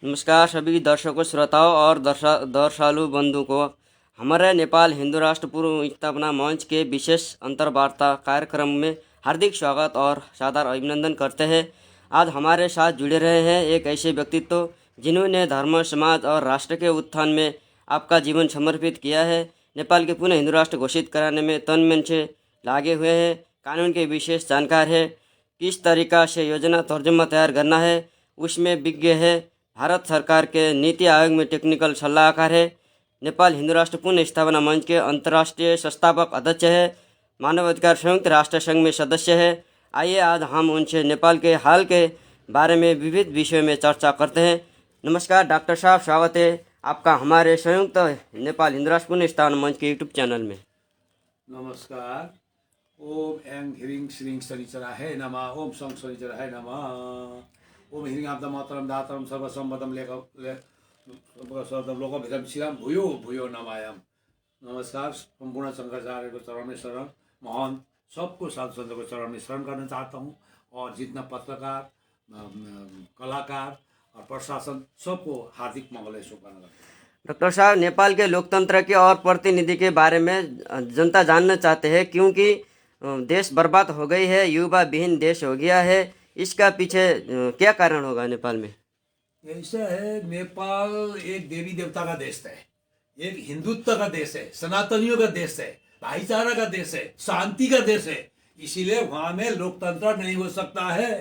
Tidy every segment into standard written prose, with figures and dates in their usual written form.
नमस्कार सभी दर्शकों, श्रोताओं और दर्शालु बंधु को हमारे नेपाल हिंदू राष्ट्र पूर्व स्थापना मंच के विशेष अंतर्वार्ता कार्यक्रम में हार्दिक स्वागत और सादर अभिनंदन करते हैं। आज हमारे साथ जुड़े रहे हैं एक ऐसे व्यक्तित्व जिन्होंने धर्म, समाज और राष्ट्र के उत्थान में आपका जीवन समर्पित किया है। नेपाल के पुनः हिंदू राष्ट्र घोषित कराने में तन मन से लागे हुए हैं। कानून के विशेष जानकार है, किस तरीका से योजना तर्जुमा तैयार करना है उसमें विज्ञ है। भारत सरकार के नीति आयोग में टेक्निकल सलाहकार है। नेपाल हिंदू राष्ट्र पुनः स्थापना मंच के अंतर्राष्ट्रीय संस्थापक अध्यक्ष है। मानवाधिकार संयुक्त राष्ट्र संघ में सदस्य है। आइए आज हम उनसे नेपाल के हाल के बारे में विविध विषयों में चर्चा करते हैं। नमस्कार डॉक्टर साहब, स्वागत है आपका हमारे संयुक्त नेपाल हिंदू राष्ट्र पुनः स्थापना मंच के यूट्यूब चैनल में। नमस्कार। ओम एंग हिरिंग श्रींग शनिचराय नमः। ओम सं शनिचराय नमः। ओम हिरिंग आब्दा मातरम दातरम सर्वसम्मतम लोकभिरम श्रीराम भूयो भूयो नमायम। नमस्कार। संपूर्ण शंकराचार्य को चरण में शरण, महान सबको साधु संतों को चरण में शरण करना चाहता हूँ और जितना पत्रकार, कलाकार और प्रशासन सबको हार्दिक मंगल शुभकामना करता हूँ। डॉक्टर साहब, नेपाल के लोकतंत्र के और प्रतिनिधि के बारे में जनता जानना चाहते हैं, क्योंकि देश बर्बाद हो गई है, युवा विहीन देश हो गया है। इसका पीछे क्या कारण होगा नेपाल में? ऐसा है, नेपाल एक देवी देवता का देश है, एक हिंदुत्व का देश है, सनातनियों का देश है, भाईचारा का देश है, शांति का देश है। इसीलिए वहां में लोकतंत्र नहीं हो सकता है।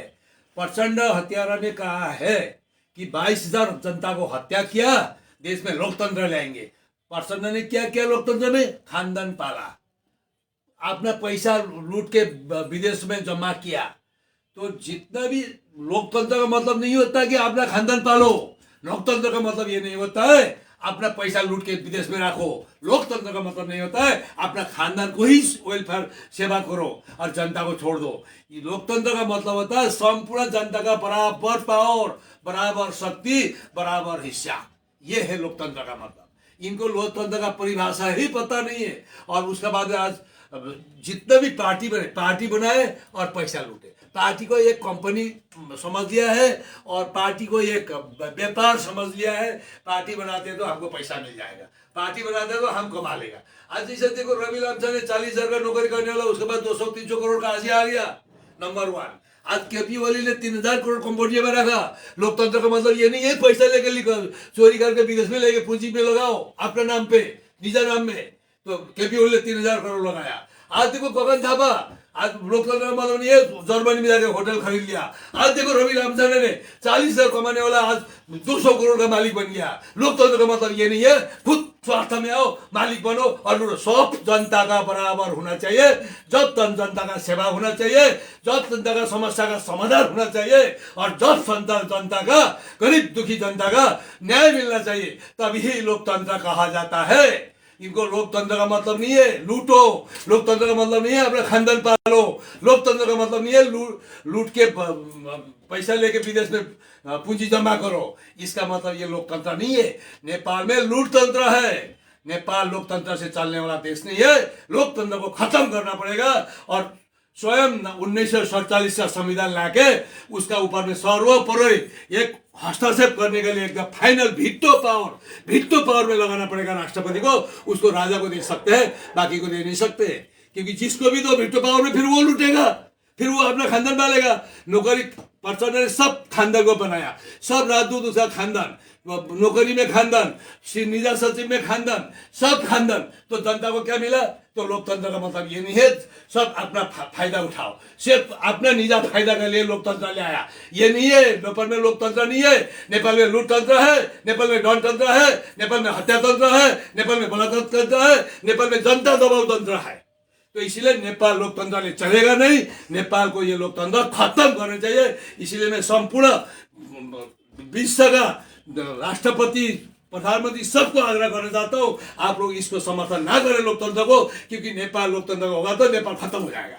प्रचंड हत्यारा ने कहा है कि 22,000 जनता को हत्या किया, देश में लोकतंत्र लाएंगे। प्रचंड ने क्या किया? लोकतंत्र में खानदान पाला, अपना पैसा लूट के विदेश में जमा किया। तो जितना भी लोकतंत्र का मतलब नहीं होता कि अपना खानदान पालो। लोकतंत्र का मतलब ये नहीं होता है अपना पैसा लूट के विदेश में रखो। लोकतंत्र का मतलब नहीं होता है अपना खानदान को ही वेलफेयर सेवा करो और जनता को छोड़ दो। ये लोकतंत्र का मतलब होता है संपूर्ण जनता का बराबर पावर, बराबर शक्ति, बराबर हिस्सा। ये है लोकतंत्र का मतलब। इनको लोकतंत्र का परिभाषा ही पता नहीं है। और उसके बाद आज जितने भी पार्टी बनाए और पैसा लूटे। पार्टी को एक कंपनी समझ लिया है और पार्टी को एक व्यापार समझ लिया है। पार्टी बनाते हैं तो हमको पैसा मिल जाएगा, पार्टी बनाते हैं तो हम कमा लेगा। आज जैसे देखो, रवि लामछाने 40,000 का नौकरी करने वाला, उसके बाद 200-300 करोड़ का आज आ गया नंबर 1। आज केपी ओली ने 3,000 करोड़ कंपनी में रखा। लोकतंत्र का मतलब ये नहीं है पैसा लेकर चोरी करके विदेश में लेके पूंजी पे लगाओ अपने नाम पे, निजा नाम में। तो केपी ओली ने 3,000 करोड़ लगाया। आज देखो गगन थापा, आज लोकतंत्र का मतलब नहीं है जर्मनी में जाके होटल खरीद लिया। आज देखो रवि लामछाने ने 40,000 कमाने वाला आज 200 करोड़ का मालिक बन गया। लोकतंत्र का मतलब ये नहीं है खुद स्वार्थ में आओ, मालिक बनो और लूटो। सब जनता का बराबर होना चाहिए, जब जनता का सेवा होना चाहिए, जब जनता का समस्या का समाधान होना चाहिए और जब जनता का, गरीब दुखी जनता का न्याय मिलना चाहिए, तभी लोकतंत्र कहा जाता है। इनको लोकतंत्र का मतलब नहीं है लूटो, लोकतंत्र का मतलब नहीं है अपना खानदान पालो, लोकतंत्र का मतलब नहीं है लूट के पैसा लेके विदेश में पूंजी जमा करो। इसका मतलब ये लोकतंत्र नहीं है। नेपाल में लूटतंत्र है। नेपाल लोकतंत्र से चलने वाला देश नहीं है। लोकतंत्र को खत्म करना पड़ेगा और स्वयं 1947 का संविधान लाके उसका ऊपर में सर्वोपरि एक हस्तक्षेप करने के लिए एकदम फाइनल वीटो पावर में लगाना पड़ेगा राष्ट्रपति को। उसको राजा को दे सकते हैं, बाकी को दे नहीं सकते, क्योंकि जिसको भी दो वीटो पावर में फिर वो लूटेगा, फिर वो अपना खानदान डालेगा। नौकरी प्रचंड ने सब खानदान को बनाया, सब राजदूत उसका खानदान, नौकरी में खानदान, निजा सचिव में खानदान, सब खानदान। तो जनता को क्या मिला? तो लोकतंत्र का मतलब ये नहीं है सब अपना फायदा उठाओ, सिर्फ अपना निजा फायदा के लिए लोकतंत्र ले आया। ये नहीं है। नेपाल में लोकतंत्र नहीं है। नेपाल में लूटतंत्र है, नेपाल में ढनतंत्र है, नेपाल में हत्यातंत्र है, नेपाल में बलात्कार तंत्र है, नेपाल में जनता दबाव तंत्र है। तो इसीलिए नेपाल लोकतंत्र चलेगा नहीं। नेपाल को ये लोकतंत्र खत्म करना चाहिए। इसीलिए मैं संपूर्ण विश्व का राष्ट्रपति, प्रधानमंत्री सबको आग्रह करना चाहता हूँ, आप लोग इसको समर्थन ना करें लोकतंत्र को, क्योंकि नेपाल लोकतंत्र होगा तो नेपाल खत्म हो जाएगा।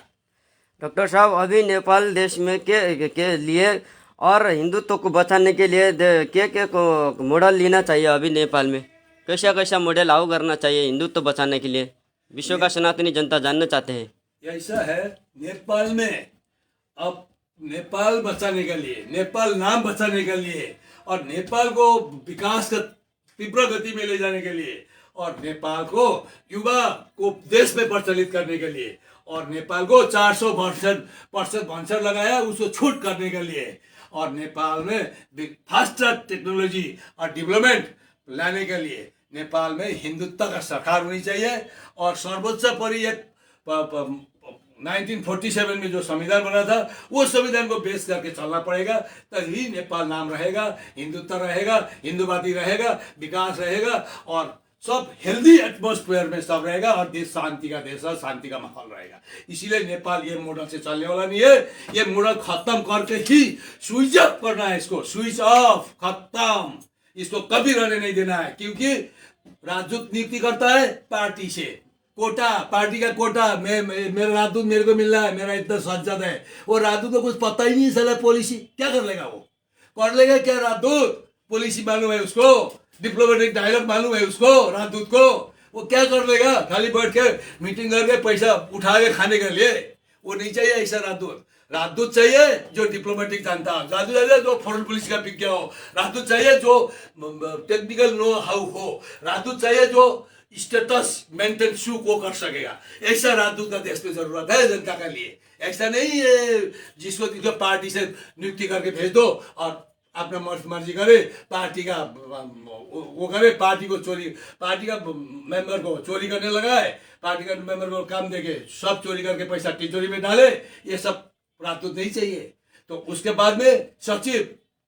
डॉक्टर साहब, अभी नेपाल देश में के लिए और हिंदुत्व को बचाने के लिए क्या मॉडल लेना चाहिए? अभी नेपाल में कैसा मॉडल लागू करना चाहिए हिंदुत्व बचाने के लिए? विश्व का सनातनी जनता जानना चाहते हैं। ऐसा है, नेपाल में अब नेपाल बचाने के लिए, नेपाल नाम बचाने के लिए और नेपाल को विकास का तीव्र गति में ले जाने के लिए, और नेपाल को युवा को देश में प्रचलित करने के लिए, और नेपाल को 400% भंसर लगाया उसको छूट करने के लिए, और नेपाल में फास्ट टेक्नोलॉजी और डेवलपमेंट लाने के लिए नेपाल में हिंदुत्व का सरकार होनी चाहिए। और सर्वोच्च परि एक 1947 में जो संविधान बना था वो संविधान को बेस करके चलना पड़ेगा, तभी नेपाल नाम रहेगा, हिंदुत्व रहेगा, हिंदूवादी रहेगा, विकास रहेगा, और सब हेल्दी एटमोस्फेयर में सब रहेगा, और देश शांति का देश है, शांति का माहौल रहेगा। इसीलिए नेपाल ये मॉडल से चलने वाला नहीं है। ये मॉडल खत्म करके ही स्विच ऑफ करना है, इसको स्विच ऑफ, खत्म, इसको कभी रहने नहीं देना है। क्योंकि राजदूत नियुक्ति करता है पार्टी से, कोटा, पार्टी का कोटा, मेरा राजदूत मेरे को मिल रहा है, मेरा इतना सज्जत है, वो राजदूत को कुछ पता ही नहीं चला पॉलिसी, क्या कर लेगा वो? कर लेगा क्या राजदूत? पॉलिसी मालूम है उसको, डिप्लोमेटिक डायलॉग मालूम है उसको, राजदूत को, वो क्या कर लेगा? खाली बैठ के मीटिंग करके पैसा उठा के खाने के लिए। वो नहीं चाहिए ऐसा राजदूत। राजदूत चाहिए जो डिप्लोमेटिक जानता हो, राजदूत चाहिए जो फॉरेन पॉलिसी का विज्ञ हो, राजदूत चाहिए जो टेक्निकल नो हाउ हो, राजदूत चाहिए जो स्टेटस मेंटेन शू को कर सकेगा। ऐसा राजदूत का देश में जरूरत है जनता के लिए। ऐसा नहीं है जिसको पार्टी से नियुक्ति करके भेज दो और अपना मर्जी करे, पार्टी का वो करे, पार्टी को चोरी, पार्टी का मेंबर को चोरी करने लगाए, पार्टी का मेंबर को काम देके सब चोरी करके पैसा तिजोरी में डाले। ये सब राजदूत नहीं चाहिए। तो उसके बाद में सचिव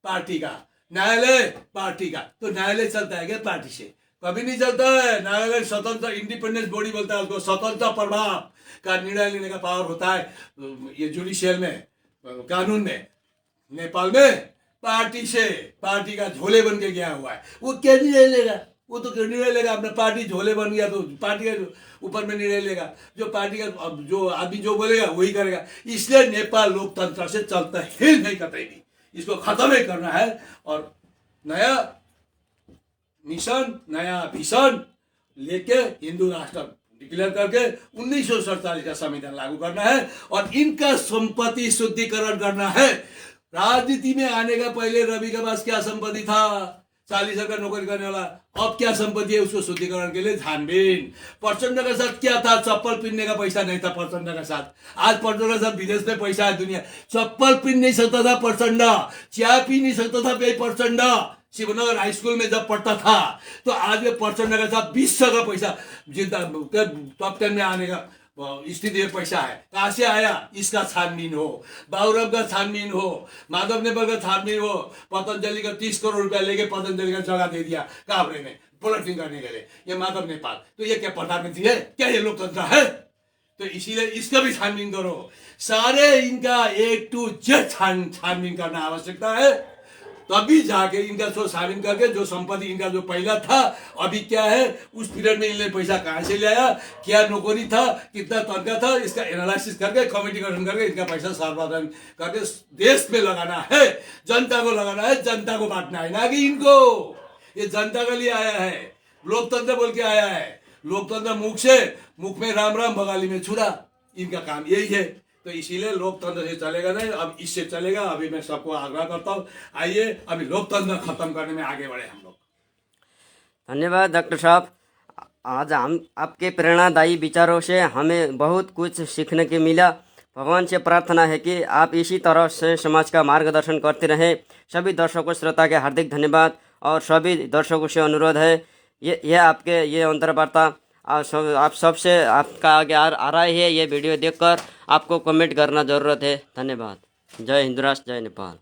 पार्टी का, न्यायालय पार्टी का, तो न्यायालय चलता है क्या पार्टी से? कभी नहीं चलता है। न्यायालय स्वतंत्र इंडिपेंडेंस बॉडी बोलता है उसको, स्वतंत्र प्रभाव का निर्णय लेने का पावर होता है ये जुडिशियल में, कानून में। नेपाल में पार्टी से, पार्टी का झोले बन के गया हुआ है, वो क्या निर्णय लेगा? वो तो क्यों निर्णय लेगा? अपना पार्टी झोले बन गया तो पार्टी के ऊपर में निर्णय लेगा, जो पार्टी का जो आदमी जो बोलेगा वही करेगा। इसलिए नेपाल लोकतंत्र से चलता ही नहीं कतई भी, इसको खत्म ही करना है। और नया मिशन, नया विजन लेके हिंदू राष्ट्र डिक्लेयर करके 1947 का संविधान लागू करना है, और इनका संपत्ति शुद्धिकरण करना है। राजनीति में आने का पहले रवि के पास क्या संपत्ति था? 40 का नौकरी करने वाला। अब क्या संपत्ति है? उसको शुद्धिकरण के लिए छानबीन। प्रचंड का साथ क्या था? चप्पल पहनने का पैसा नहीं था प्रचंड का साथ। आज प्रचंड का साथ विदेश में पैसा है दुनिया। चप्पल पहन नहीं सकता था प्रचंड, चाय पी नहीं सकता था प्रचंड, शिवनगर हाई स्कूल में जब पढ़ता था। तो आज में प्रचंड का साथ 20 का पैसा टॉप 10 में आने का स्थिति में पैसा है। कहाँ से आया? इसका छानबीन हो, बाबूराम का छानबीन हो, माधव नेपाल का छानबीन हो। पतंजलि का 30 करोड़ रुपया लेके पतंजलि का जगह दे दिया काबरे में बुलेटिन करने के लिए, ये माधव नेपाल। तो ये क्या प्रधानमंत्री है? क्या ये लोकतंत्र है? तो इसीलिए इसका भी छानबीन करो। सारे इनका A to Z छानबीन करना आवश्यकता है, तभी जाके इनका जो छानबीन करके जो संपत्ति इनका जो पहला था अभी क्या है, उस पीरियड में इन्हें पैसा कहाँ से ले आया, क्या नौकरी था, कितना तनख्वाह था, इसका एनालिसिस करके कमेटी गठन करके इनका पैसा सर्वाधन करके देश में लगाना है, जनता को लगाना है, जनता को बांटना है, ना कि इनको। ये जनता के लिए आया है, लोकतंत्र बोल के आया है। लोकतंत्र मुख में राम राम, बगाली में छुरा, इनका काम यही है। तो इसीलिए लोकतंत्र से चलेगा नहीं, अब इससे चलेगा। अभी मैं सबको आग्रह करता हूँ, आइए अभी लोकतंत्र खत्म करने में आगे बढ़े हम लोग। धन्यवाद डॉक्टर साहब। आज हम आपके प्रेरणादायी विचारों से हमें बहुत कुछ सीखने को मिला। भगवान से प्रार्थना है कि आप इसी तरह से समाज का मार्गदर्शन करते रहें। सभी दर्शकों श्रोता के हार्दिक धन्यवाद, और सभी दर्शकों से अनुरोध है ये आपके ये अंतर्वार्ता आप सबसे आपका आगे आ रहा है। ये वीडियो देखकर आपको कमेंट करना ज़रूरत है। धन्यवाद। जय हिंद राष्ट्र, जय नेपाल।